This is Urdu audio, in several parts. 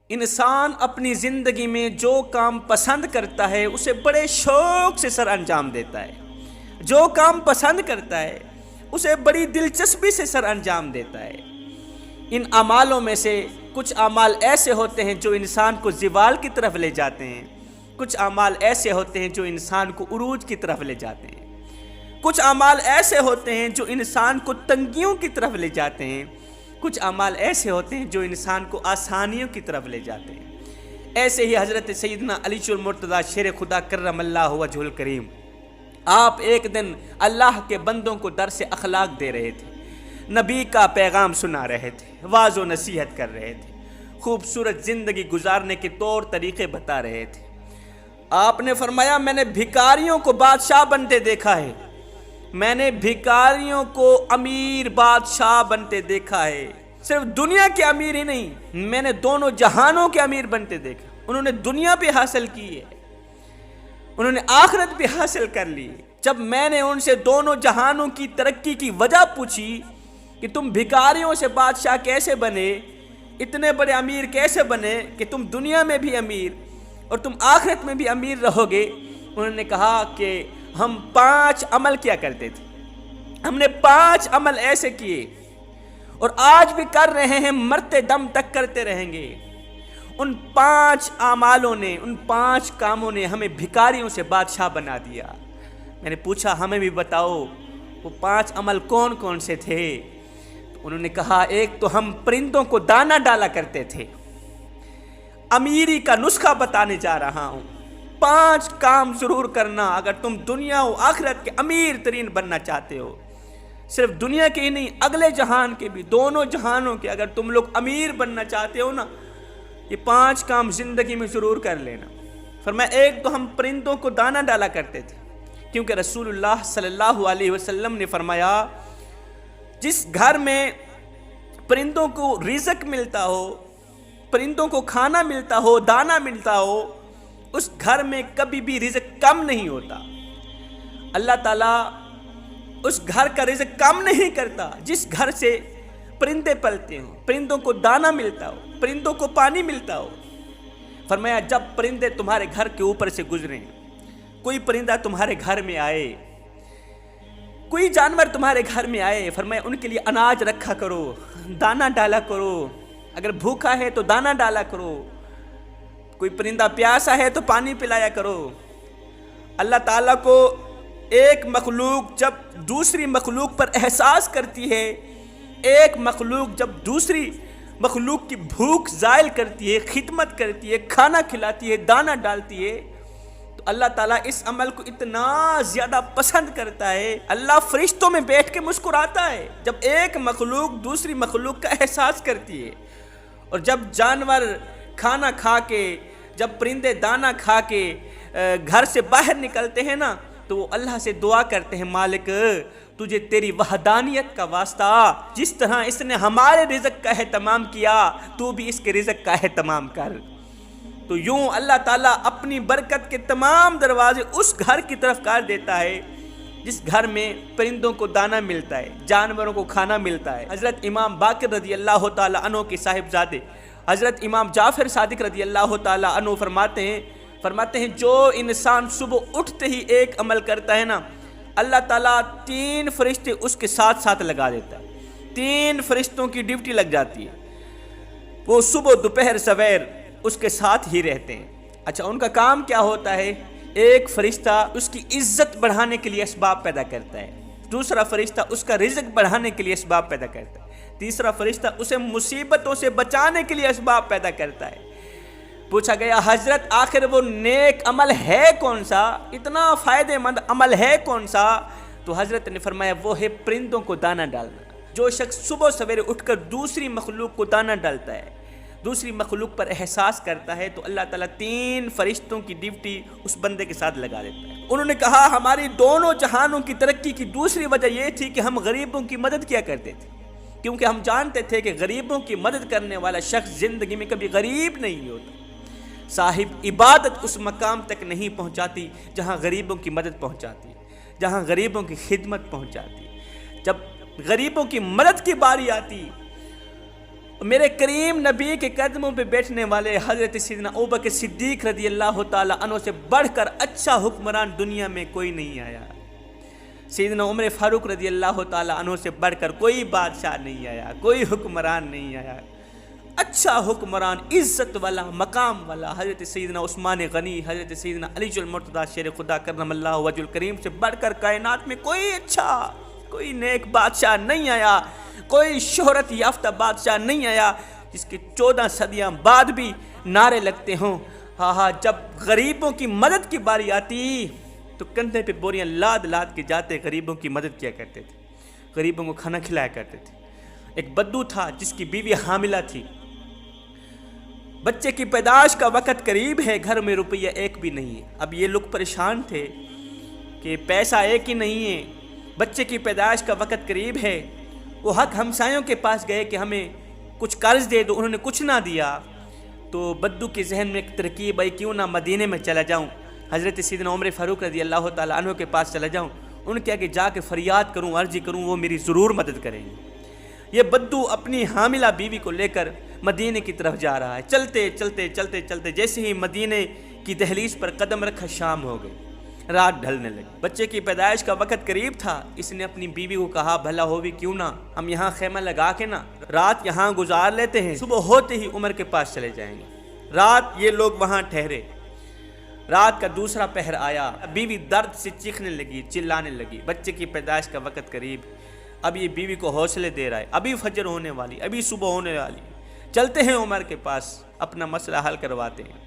انسان اپنی زندگی میں جو کام پسند کرتا ہے اسے بڑے شوق سے سر انجام دیتا ہے، جو کام پسند کرتا ہے اسے بڑی دلچسپی سے سر انجام دیتا ہے۔ ان اعمالوں میں سے کچھ اعمال ایسے ہوتے ہیں جو انسان کو زوال کی طرف لے جاتے ہیں، کچھ اعمال ایسے ہوتے ہیں جو انسان کو عروج کی طرف لے جاتے ہیں، کچھ اعمال ایسے ہوتے ہیں جو انسان کو تنگیوں کی طرف لے جاتے ہیں، کچھ اعمال ایسے ہوتے ہیں جو انسان کو آسانیوں کی طرف لے جاتے ہیں۔ ایسے ہی حضرت سیدنا علی المرتضیٰ شیر خدا کرم اللہ وجہہ الکریم، آپ ایک دن اللہ کے بندوں کو درس اخلاق دے رہے تھے، نبی کا پیغام سنا رہے تھے، واعظ و نصیحت کر رہے تھے، خوبصورت زندگی گزارنے کے طور طریقے بتا رہے تھے۔ آپ نے فرمایا، میں نے بھکاریوں کو بادشاہ بنتے دیکھا ہے، میں نے بھکاریوں کو امیر بادشاہ بنتے دیکھا ہے، صرف دنیا کے امیر ہی نہیں، میں نے دونوں جہانوں کے امیر بنتے دیکھا۔ انہوں نے دنیا بھی حاصل کی ہے، انہوں نے آخرت بھی حاصل کر لی۔ جب میں نے ان سے دونوں جہانوں کی ترقی کی وجہ پوچھی کہ تم بھکاریوں سے بادشاہ کیسے بنے، اتنے بڑے امیر کیسے بنے کہ تم دنیا میں بھی امیر اور تم آخرت میں بھی امیر رہو گے، انہوں نے کہا کہ ہم 5 عمل کیا کرتے تھے، ہم نے 5 عمل ایسے کیے اور آج بھی کر رہے ہیں، مرتے دم تک کرتے رہیں گے۔ ان 5 اعمالوں نے، ان 5 کاموں نے ہمیں بھکاریوں سے بادشاہ بنا دیا۔ میں نے پوچھا ہمیں بھی بتاؤ وہ 5 عمل کون کون سے تھے؟ تو انہوں نے کہا، ایک تو ہم پرندوں کو دانہ ڈالا کرتے تھے۔ امیری کا نسخہ بتانے جا رہا ہوں، 5 کام ضرور کرنا اگر تم دنیا و آخرت کے امیر ترین بننا چاہتے ہو، صرف دنیا کے ہی نہیں اگلے جہان کے بھی، دونوں جہانوں کے اگر تم لوگ امیر بننا چاہتے ہو نا، یہ 5 کام زندگی میں ضرور کر لینا۔ فرمایا، ایک تو ہم پرندوں کو دانہ ڈالا کرتے تھے، کیونکہ رسول اللہ صلی اللہ علیہ وسلم نے فرمایا، جس گھر میں پرندوں کو رزق ملتا ہو، پرندوں کو کھانا ملتا ہو، دانہ ملتا ہو، اس گھر میں کبھی بھی رزق کم نہیں ہوتا۔ اللہ تعالیٰ اس گھر کا رزق کم نہیں کرتا جس گھر سے پرندے پلتے ہوں، پرندوں کو دانہ ملتا ہو، پرندوں کو پانی ملتا ہو۔ فرمایا، جب پرندے تمہارے گھر کے اوپر سے گزریں، کوئی پرندہ تمہارے گھر میں آئے، کوئی جانور تمہارے گھر میں آئے، فرمایا ان کے لیے اناج رکھا کرو، دانہ ڈالا کرو، اگر بھوکا ہے تو دانہ ڈالا کرو، کوئی پرندہ پیاسا ہے تو پانی پلایا کرو۔ اللہ تعالیٰ کو ایک مخلوق جب دوسری مخلوق پر احساس کرتی ہے، ایک مخلوق جب دوسری مخلوق کی بھوک زائل کرتی ہے، خدمت کرتی ہے، کھانا کھلاتی ہے، دانہ ڈالتی ہے، تو اللہ تعالیٰ اس عمل کو اتنا زیادہ پسند کرتا ہے، اللہ فرشتوں میں بیٹھ کے مسکراتا ہے جب ایک مخلوق دوسری مخلوق کا احساس کرتی ہے۔ اور جب جانور کھانا کھا کے، جب پرندے دانہ کھا کے گھر سے باہر نکلتے ہیں نا، تو وہ اللہ سے دعا کرتے ہیں، مالک تجھے تیری وحدانیت کا واسطہ، جس طرح اس نے ہمارے رزق کا اہتمام کیا، تو بھی اس کے رزق کا اہتمام کر۔ تو یوں اللہ تعالیٰ اپنی برکت کے تمام دروازے اس گھر کی طرف کر دیتا ہے جس گھر میں پرندوں کو دانہ ملتا ہے، جانوروں کو کھانا ملتا ہے۔ حضرت امام باقر رضی اللہ تعالیٰ عنہ کے صاحبزادے حضرت امام جعفر صادق رضی اللہ تعالیٰ عنہ فرماتے ہیں جو انسان صبح اٹھتے ہی ایک عمل کرتا ہے نا، اللہ تعالیٰ 3 فرشتے اس کے ساتھ ساتھ لگا دیتا ہے، 3 فرشتوں کی ڈیوٹی لگ جاتی ہے، وہ صبح دوپہر سویر اس کے ساتھ ہی رہتے ہیں۔ اچھا، ان کا کام کیا ہوتا ہے؟ ایک فرشتہ اس کی عزت بڑھانے کے لیے اسباب پیدا کرتا ہے، دوسرا فرشتہ اس کا رزق بڑھانے کے لیے اسباب پیدا کرتا ہے، تیسرا فرشتہ اسے مصیبتوں سے بچانے کے لیے اسباب پیدا کرتا ہے۔ پوچھا گیا، حضرت آخر وہ نیک عمل ہے کون سا، اتنا فائدہ مند عمل ہے کون سا؟ تو حضرت نے فرمایا، وہ ہے پرندوں کو دانہ ڈالنا۔ جو شخص صبح سویرے اٹھ کر دوسری مخلوق کو دانہ ڈالتا ہے، دوسری مخلوق پر احساس کرتا ہے، تو اللہ تعالیٰ 3 فرشتوں کی ڈیوٹی اس بندے کے ساتھ لگا دیتا ہے۔ انہوں نے کہا، ہماری دونوں جہانوں کی ترقی کی دوسری وجہ یہ تھی کہ ہم غریبوں کی مدد کیا کرتے تھے، کیونکہ ہم جانتے تھے کہ غریبوں کی مدد کرنے والا شخص زندگی میں کبھی غریب نہیں ہوتا۔ صاحب عبادت اس مقام تک نہیں پہنچاتی جہاں غریبوں کی مدد پہنچاتی، جہاں غریبوں کی خدمت پہنچاتی۔ جب غریبوں کی مدد کی باری آتی میرے کریم نبی کے قدموں پہ بیٹھنے والے حضرت سیدنا ابوبکر صدیق رضی اللہ تعالیٰ عنہ سے بڑھ کر اچھا حکمران دنیا میں کوئی نہیں آیا. سیدنا عمر فاروق رضی اللہ تعالیٰ عنہ سے بڑھ کر کوئی بادشاہ نہیں آیا, کوئی حکمران نہیں آیا. اچھا حکمران, عزت والا, مقام والا حضرت سیدنا عثمان غنی, حضرت سیدنا علی المرتضیٰ شیر خدا کرم اللہ وجہ الکریم سے بڑھ کر کائنات میں کوئی اچھا, کوئی نیک بادشاہ نہیں آیا, کوئی شہرت یافتہ بادشاہ نہیں آیا جس کے 14 صدیاں بعد بھی نعرے لگتے ہوں. ہاں ہاں, جب غریبوں کی مدد کی باری آتی تو کندھے پہ بوریاں لاد لاد کے جاتے غریبوں کی مدد کیا کرتے تھے, غریبوں کو کھانا کھلایا کرتے تھے. ایک بدو تھا جس کی بیوی حاملہ تھی, بچے کی پیدائش کا وقت قریب ہے, گھر میں روپیہ ایک بھی نہیں ہے. اب یہ لوگ پریشان تھے کہ پیسہ ایک ہی نہیں ہے, بچے کی پیدائش کا وقت قریب ہے. وہ حق ہمسایوں کے پاس گئے کہ ہمیں کچھ قرض دے دو, انہوں نے کچھ نہ دیا. تو بدو کے ذہن میں ایک ترکیب آئی, کیوں نہ مدینے میں چلا جاؤں, حضرت سیدنا عمر فاروق رضی اللہ تعالیٰ عنہ کے پاس چلا جاؤں, ان کے آگے جا کے فریاد کروں, عرضی کروں, وہ میری ضرور مدد کریں گے. یہ بدو اپنی حاملہ بیوی کو لے کر مدینے کی طرف جا رہا ہے. چلتے چلتے چلتے چلتے جیسے ہی مدینے کی دہلیز پر قدم رکھا شام ہو گئی, رات ڈھلنے لگی. بچے کی پیدائش کا وقت قریب تھا. اس نے اپنی بیوی کو کہا, بھلا ہو بھی کیوں نہ ہم یہاں خیمہ لگا کے نا رات یہاں گزار لیتے ہیں, صبح ہوتے ہی عمر کے پاس چلے جائیں گے. رات یہ لوگ وہاں ٹھہرے. رات کا دوسرا پہر آیا, بیوی درد سے چیخنے لگی, چلانے لگی. بچے کی پیدائش کا وقت قریب. اب یہ بیوی کو حوصلے دے رہا ہے, ابھی فجر ہونے والی, ابھی صبح ہونے والی. چلتے ہیں عمر کے پاس, اپنا مسئلہ حل کرواتے ہیں.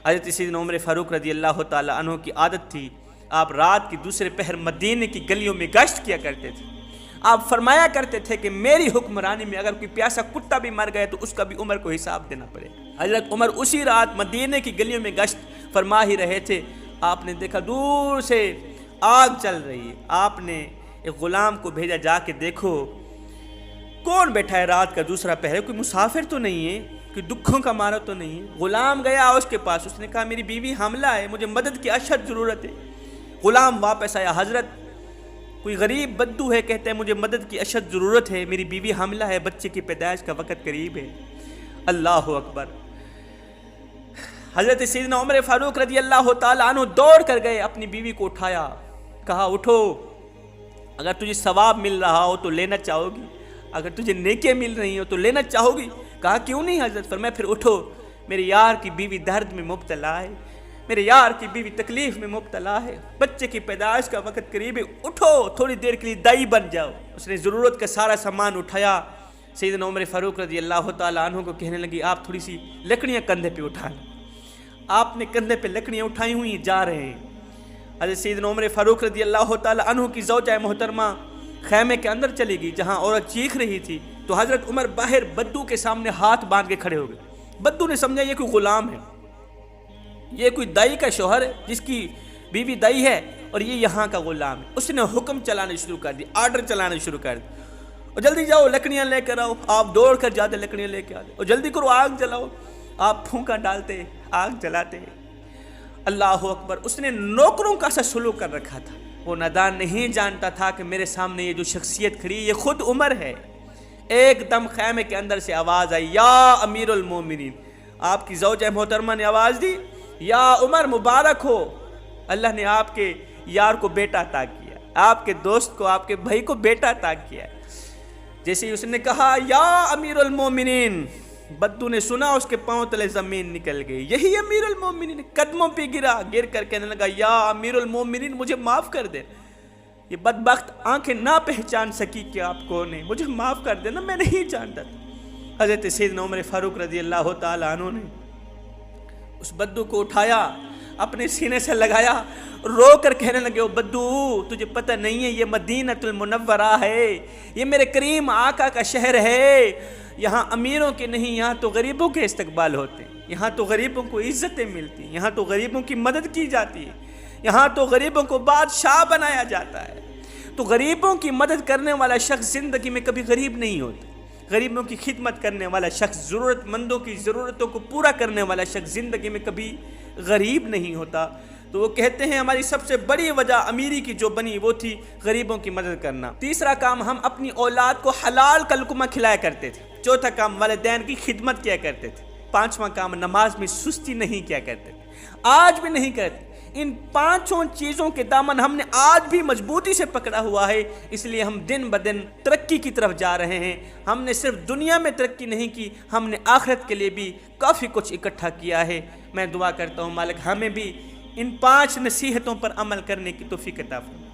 حضرت سیدنا عمر فاروق رضی اللہ تعالیٰ عنہ کی عادت تھی, آپ رات کی دوسرے پہر مدینے کی گلیوں میں گشت کیا کرتے تھے. آپ فرمایا کرتے تھے کہ میری حکمرانی میں اگر کوئی پیاسا کتا بھی مر گئے تو اس کا بھی عمر کو حساب دینا پڑے. حضرت عمر اسی رات مدینے کی گلیوں میں گشت فرما ہی رہے تھے. آپ نے دیکھا دور سے آگ چل رہی ہے. آپ نے ایک غلام کو بھیجا, جا کے دیکھو کون بیٹھا ہے رات کا دوسرا پہر, کوئی مسافر تو نہیں ہے, کوئی دکھوں کا مارا تو نہیں ہے. غلام گیا اس کے پاس, اس نے کہا میری بیوی حاملہ ہے, مجھے مدد کی اشد ضرورت ہے. غلام واپس آیا, حضرت کوئی غریب بدو ہے, کہتے ہیں مجھے مدد کی اشد ضرورت ہے, میری بیوی حاملہ ہے, بچے کی پیدائش کا وقت قریب ہے. اللہ اکبر. حضرت سیدنا عمر فاروق رضی اللہ تعالیٰ عنہ دوڑ کر گئے, اپنی بیوی کو اٹھایا, کہا اٹھو, اگر تجھے ثواب مل رہا ہو تو لینا چاہو گی, اگر تجھے نیکیاں مل رہی ہو تو لینا چاہو گی. کہا کیوں نہیں حضرت. فرمایا پھر اٹھو, میرے یار کی بیوی درد میں مبتلا ہے, میرے یار کی بیوی تکلیف میں مبتلا ہے, بچے کی پیدائش کا وقت قریب ہے, اٹھو تھوڑی دیر کے لیے دائی بن جاؤ. اس نے ضرورت کا سارا سامان اٹھایا. سیدنا عمر فاروق رضی اللہ تعالیٰ عنہ کو کہنے لگی, آپ تھوڑی سی لکڑیاں کندھے پہ اٹھائیں. آپ نے کندھے پہ لکڑیاں اٹھائی ہوئی جا رہے ہیں. حضرت سیدنا عمر فاروق رضی اللہ تعالیٰ عنہ کی زوجہ محترمہ خیمے کے اندر چلی گئی جہاں عورت چیخ رہی تھی. تو حضرت عمر باہر بدو کے سامنے ہاتھ باندھ کے کھڑے ہو گئے. بدو نے سمجھا یہ کوئی غلام ہے, یہ کوئی دائی کا شوہر ہے جس کی بیوی دائی ہے اور یہ یہاں کا غلام ہے. اس نے حکم چلانے شروع کر دی, آرڈر چلانے شروع کر دی, اور جلدی جاؤ لکڑیاں لے کر آؤ. آپ دوڑ کر جاتے لکڑیاں لے کے آتے, اور جلدی کرو آگ جلاؤ. آپ پھونکا ڈالتے, آگ جلاتے. اللہ اکبر. اس نے نوکروں کا سا سلوک کر رکھا تھا. وہ نادان نہیں جانتا تھا کہ میرے سامنے یہ جو شخصیت کھڑی یہ خود عمر ہے. ایک دم خیمے کے اندر سے آواز آئی, یا امیر المومنین. آپ کی زوجہ محترمہ نے آواز دی, یا عمر مبارک ہو, اللہ نے آپ کے یار کو بیٹا عطا کیا, آپ کے دوست کو, آپ کے بھائی کو بیٹا عطا کیا. جیسے ہی اس نے کہا یا امیر المومنین, بدو نے سنا اس کے پاؤں تلے زمین نکل گئی. یہی امیر المومنین, قدموں پہ گرا, گر کر کہنے لگا, یا امیر المومنین مجھے معاف کر دے. یہ بدبخت آنکھیں نہ پہچان سکی کہ آپ کون ہیں, مجھے معاف کر دینا, میں نہیں جانتا تھا. حضرت سیدنا عمر فاروق رضی اللہ تعالیٰ عنہ نے اس بدو کو اٹھایا, اپنے سینے سے لگایا, رو کر کہنے لگے, او بدو تجھے پتہ نہیں ہے یہ مدینۃ المنورہ ہے, یہ میرے کریم آقا کا شہر ہے. یہاں امیروں کے نہیں, یہاں تو غریبوں کے استقبال ہوتے ہیں, یہاں تو غریبوں کو عزتیں ملتی ہیں, یہاں تو غریبوں کی مدد کی جاتی ہے, یہاں تو غریبوں کو بادشاہ بنایا جاتا ہے. تو غریبوں کی مدد کرنے والا شخص زندگی میں کبھی غریب نہیں ہوتا. غریبوں کی خدمت کرنے والا شخص، ضرورت مندوں کی ضرورتوں کو پورا کرنے والا شخص زندگی میں کبھی غریب نہیں ہوتا۔ تو وہ کہتے ہیں ہماری سب سے بڑی وجہ امیری کی جو بنی وہ تھی غریبوں کی مدد کرنا۔ تیسرا کام، ہم اپنی اولاد کو حلال کا لقمہ کھلایا کرتے تھے۔ چوتھا کام، والدین کی خدمت کیا کرتے تھے۔ پانچواں کام، نماز میں سستی نہیں کیا کرتے تھے، آج بھی نہیں کرتے۔ ان پانچوں چیزوں کے دامن ہم نے آج بھی مضبوطی سے پکڑا ہوا ہے، اس لیے ہم دن بدن ترقی کی طرف جا رہے ہیں۔ ہم نے صرف دنیا میں ترقی نہیں کی، ہم نے آخرت کے لیے بھی کافی کچھ اکٹھا کیا ہے۔ میں دعا کرتا ہوں مالک ہمیں بھی ان 5 نصیحتوں پر عمل کرنے کی توفیق عطا فرمائے۔